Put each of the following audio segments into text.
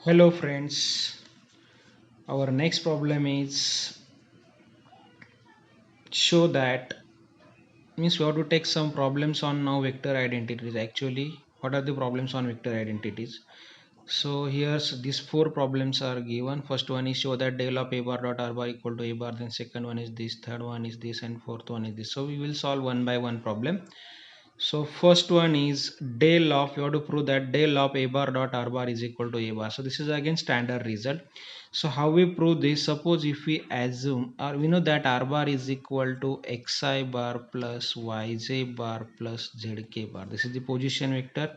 Hello friends, our next problem is show that means we have to take some problems on now vector identities. Actually, what are the problems on vector identities? So here's these four problems are given. First one is show that del of a bar dot r bar equal to a bar. Then second one is this, third one is this, and fourth one is this. So we will solve one by one problem. So first one is del of, you have to prove that del of a bar dot r bar is equal to a bar. So this is again standard result. So how we prove this? Suppose if we assume or we know that r bar is equal to xi bar plus yj bar plus zk bar. This is the position vector,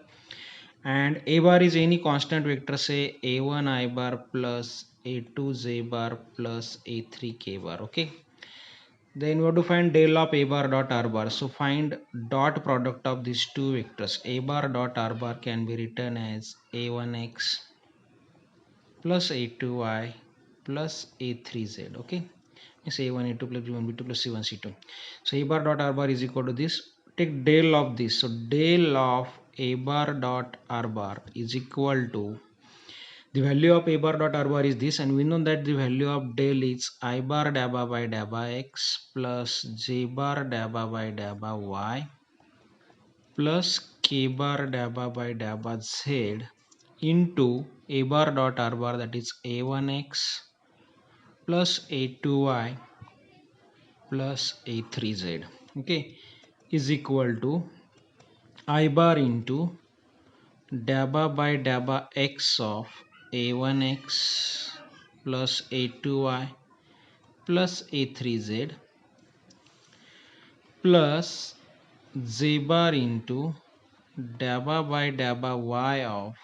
and a bar is any constant vector, say a1 I bar plus a2 j bar plus a3 k bar. Okay, then we have to find del of a bar dot r bar. So find dot product of these two vectors. A bar dot r bar can be written as a1x plus a2y plus a3z. Okay, it's a1 a2 plus b1 b2 plus c1 c2. So a bar dot r bar is equal to this. Take del of this. So del of a bar dot r bar is equal to, the value of a bar dot r bar is this, and we know that the value of del is I bar dabba by dabba x plus j bar dabba by dabba y plus k bar dabba by dabba z into a bar dot r bar, that is a1x plus a2y plus a3z. Okay, is equal to I bar into dabba by dabba x of a1x plus a2y plus a3z plus z bar into dabba by dabba y of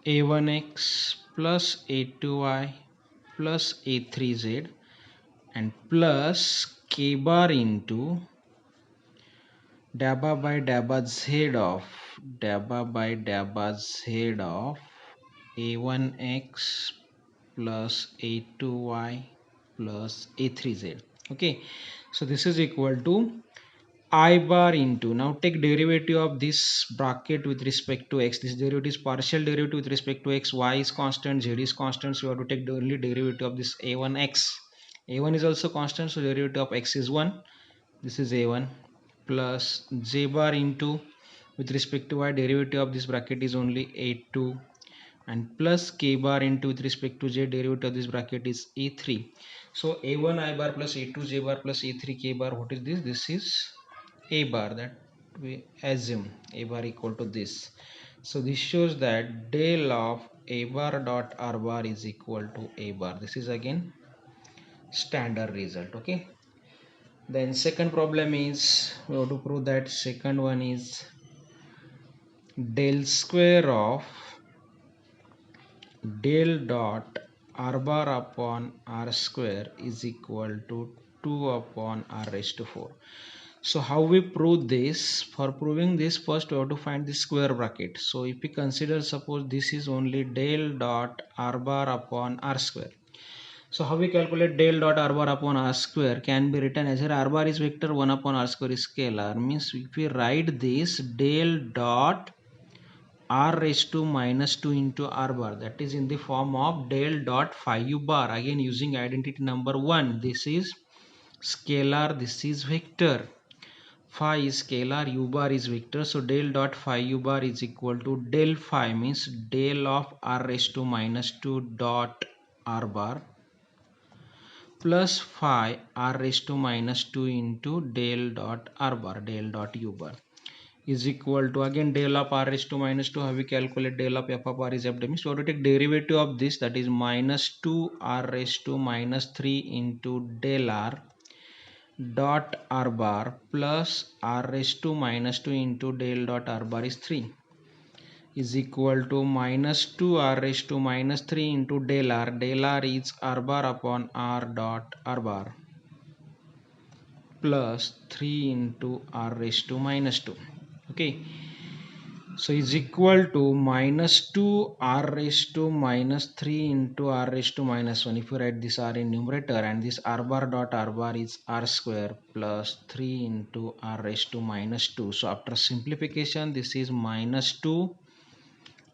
a1x plus a2y plus a3z and plus k bar into dabba by dabba z of a1x plus a2y plus a3z. Okay, so this is equal to I bar into, now take derivative of this bracket with respect to x. This derivative is partial derivative with respect to x. Y is constant, z is constant, so you have to take the only derivative of this a1x. A1 is also constant, so derivative of x is 1. This is a1 plus j bar into, with respect to y, derivative of this bracket is only a2, and plus k bar into, with respect to z, derivative of this bracket is a3. So a1 I bar plus a2 j bar plus a3 k bar, what is this? This is a bar, that we assume a bar equal to this. So this shows that del of a bar dot r bar is equal to a bar. This is again standard result. Okay, then second problem is we have to prove that second one is del square of del dot r bar upon r square is equal to 2 upon r raised to 4. So how we prove this? For proving this, first we have to find the square bracket. So if we consider, suppose this is only del dot r bar upon r square. So how we calculate del dot r bar upon r square? Can be written as r bar is vector, 1 upon r square is scalar. Means if we write this del dot r raised to minus 2 into r bar, that is in the form of del dot phi u bar. Again using identity number 1, this is scalar, this is vector. Phi is scalar, u bar is vector, so del dot phi u bar is equal to del phi, means del of r raised to minus 2 dot r bar plus phi r raised to minus 2 into del dot r bar, del dot u bar is equal to, again del of r raised to minus 2. How we calculate del of f of r is f, means we have to take derivative of this, that is minus 2 r raised to minus 3 into del r dot r bar plus r raised to minus 2 into del dot r bar is 3 is equal to minus 2 r raised to minus 3 into del r is r bar upon r dot r bar plus 3 into r raised to minus 2. Okay, so is equal to minus 2 r raised to minus 3 into r raised to minus 1. If you write this r in numerator, and this r bar dot r bar is r square plus 3 into r raised to minus 2. So after simplification, this is minus 2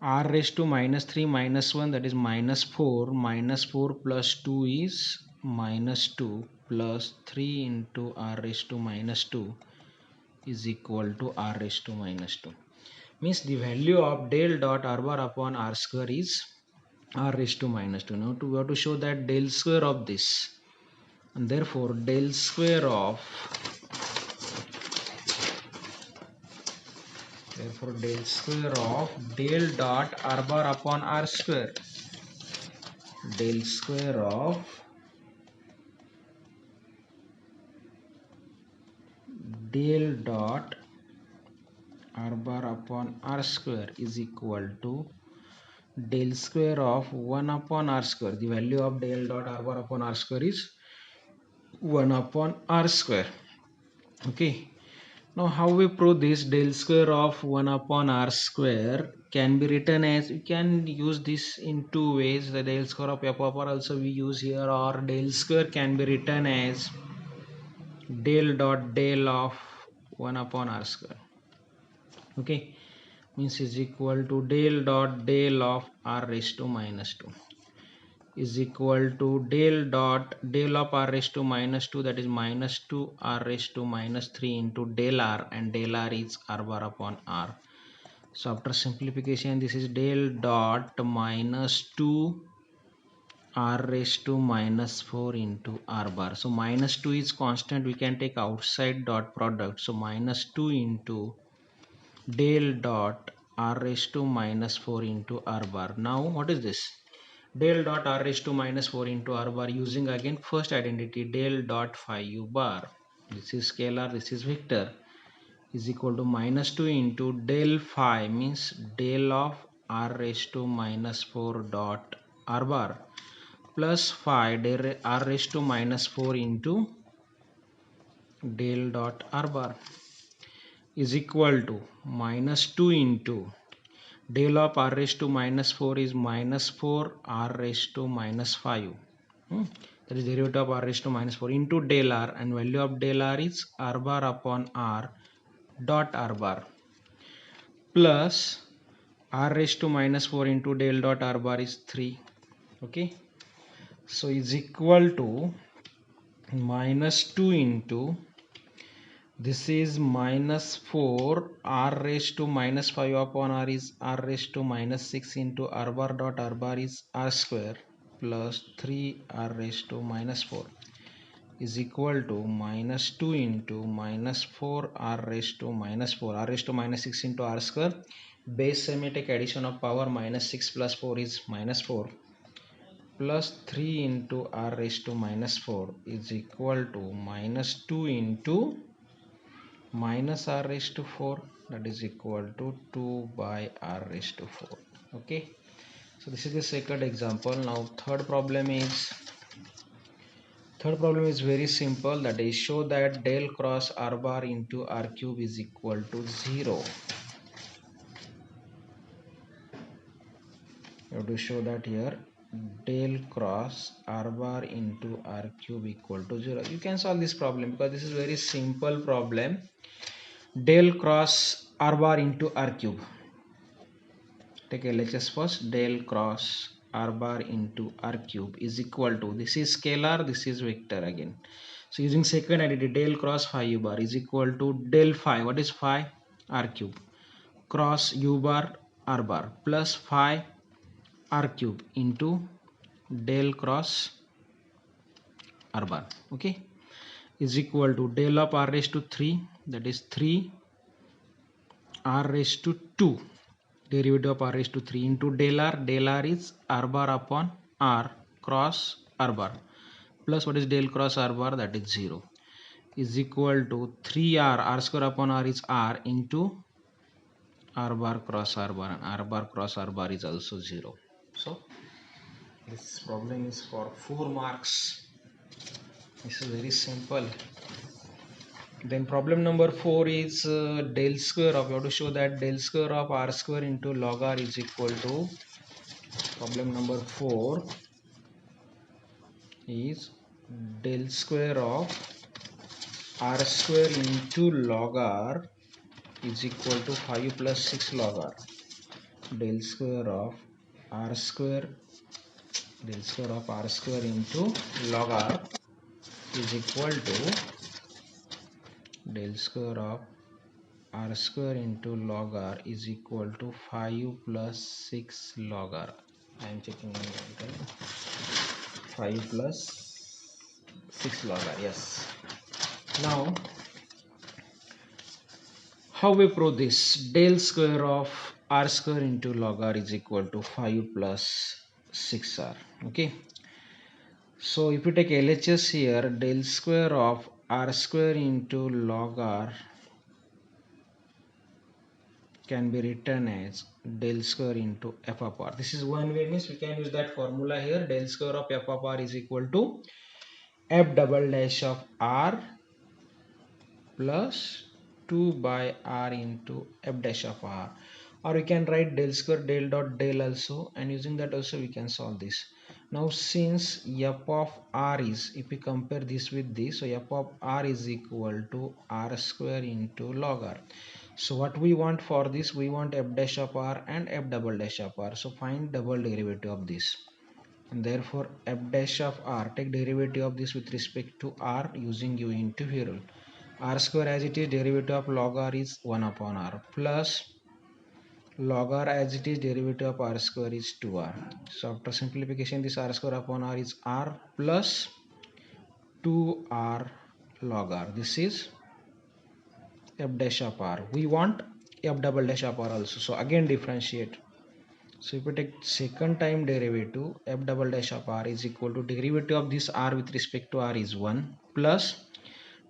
r raised to minus 3 minus 1, that is minus 4. Minus 4 plus 2 is minus 2, plus 3 into r raised to minus 2 is equal to r raised to minus 2. Means the value of del dot r bar upon r square is r raised to minus 2. Now we have to show that del square of this, and therefore del square of del dot r bar upon r square, del square of del dot r bar upon r square is equal to del square of 1 upon r square. The value of del dot r bar upon r square is 1 upon r square. Okay. Now how we prove this? Del square of 1 upon r square can be written as, you can use this in two ways. The del square of f of r also we use here, or del square can be written as del dot del of 1 upon r square. Okay, means is equal to del dot del of r raised to minus 2 is equal to del dot del of r raised to minus 2, that is minus 2 r raised to minus 3 into del r, and del r is r bar upon r. So after simplification, this is del dot minus 2 r raised to minus 4 into r bar. So minus 2 is constant, we can take outside dot product. So minus 2 into del dot r raised to minus 4 into r bar. Now what is this? Del dot r raised to minus 4 into r bar, using again first identity, del dot phi u bar. This is scalar, this is vector, is equal to minus 2 into del phi, means del of r raised to minus 4 dot r bar, plus phi del r raised to minus 4 into del dot r bar, is equal to minus 2 into del of r raised to minus 4 is minus 4 r raised to minus 5. That is derivative of r raised to minus 4 into del r, and value of del r is r bar upon r dot r bar, plus r raised to minus 4 into del dot r bar is 3. Okay, so is equal to minus 2 into, this is minus 4 r raised to minus 5 upon r is r raised to minus 6 into r bar dot r bar is r square, plus 3 r raised to minus 4 is equal to minus 2 into minus 4 r raised to minus 4, r raised to minus 6 into r square, base semitic addition of power, minus 6 plus 4 is minus 4, plus 3 into r raised to minus 4 is equal to minus 2 into minus r raised to 4, that is equal to 2 by r raised to 4. Okay, so this is the second example. Now third problem is very simple, that is show that del cross r bar into r cube is equal to 0. You have to show that here del cross r bar into r cube equal to 0. You can solve this problem because this is very simple problem. Del cross r bar into r cube, take LHS first, del cross r bar into r cube is equal to, this is scalar, this is vector again. So using second identity, del cross phi u bar is equal to del phi, what is phi? R cube, cross u bar r bar, plus phi r cube into del cross r bar. Okay, is equal to del of r raised to 3, that is 3 r raised to 2, derivative of r raised to 3 into del r is r bar upon r cross r bar, plus what is del cross r bar, that is 0, is equal to 3r, r square upon r is r, into r bar cross r bar, and r bar cross r bar is also 0. So this problem is for 4 marks. This is very simple. Then problem number 4 is del square of, you have to show that del square of r square into log r is equal to, problem number 4 is del square of r square into log r is equal to 5 plus 6 log r. del square of r square into log r is equal to del square of r square into log r is equal to 5 plus 6 log r. I am checking on that. 5 plus 6 log r. Yes. Now, how we prove this? Del square of r square into log r is equal to 5 plus 6r. Okay. So if you take LHS here, del square of r square into log r can be written as del square into f of r. This is one way, means we can use that formula here. Del square of f of r is equal to f double dash of r plus 2 by r into f dash of r, or we can write del square del dot del also, and using that also we can solve this. Now since f of r is, if we compare this with this, so f of r is equal to r square into log r. So what we want for this, we want f dash of r and f double dash of r. So find double derivative of this, and therefore f dash of r, take derivative of this with respect to r using u into v rule. R square as it is, derivative of log r is 1 upon r, plus log r as it is, derivative of r square is 2r. So after simplification, this r square upon r is r plus 2r log r. This is f dash of r. We want f double dash of r also. So again differentiate. So if we take second time derivative, f double dash of r is equal to derivative of this r with respect to r is 1 plus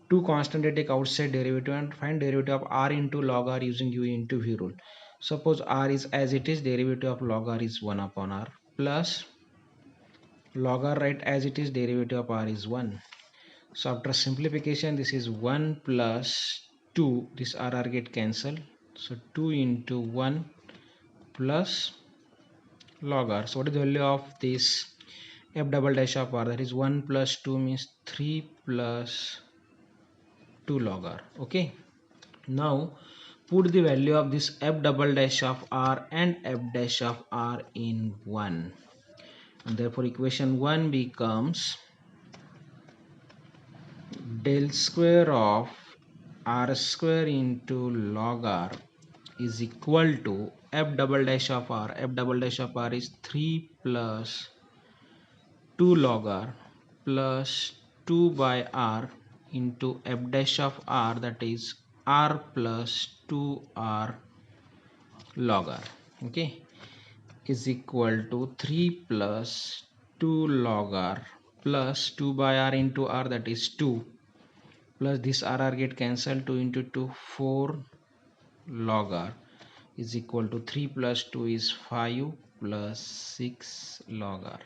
2 constant, they take outside derivative and find derivative of r into log r using u into v rule. Suppose r is as it is, derivative of log r is 1 upon r plus log r right as it is, derivative of r is 1. So after simplification, this is 1 plus 2, this r get cancelled. So 2 into 1 plus log r. So what is the value of this f double dash of r? That is 1 plus 2 means 3 plus 2 log r. Okay. Now put the value of this f double dash of r and f dash of r in 1. And therefore equation 1 becomes del square of r square into log r is equal to f double dash of r. F double dash of r is 3 plus 2 log r plus 2 by r into f dash of r, that is r plus 2r log r. Okay, is equal to 3 plus 2 log r plus 2 by r into r, that is 2, plus this r get cancelled, 2 into 2 4 log r is equal to 3 plus 2 is 5 plus 6 log r.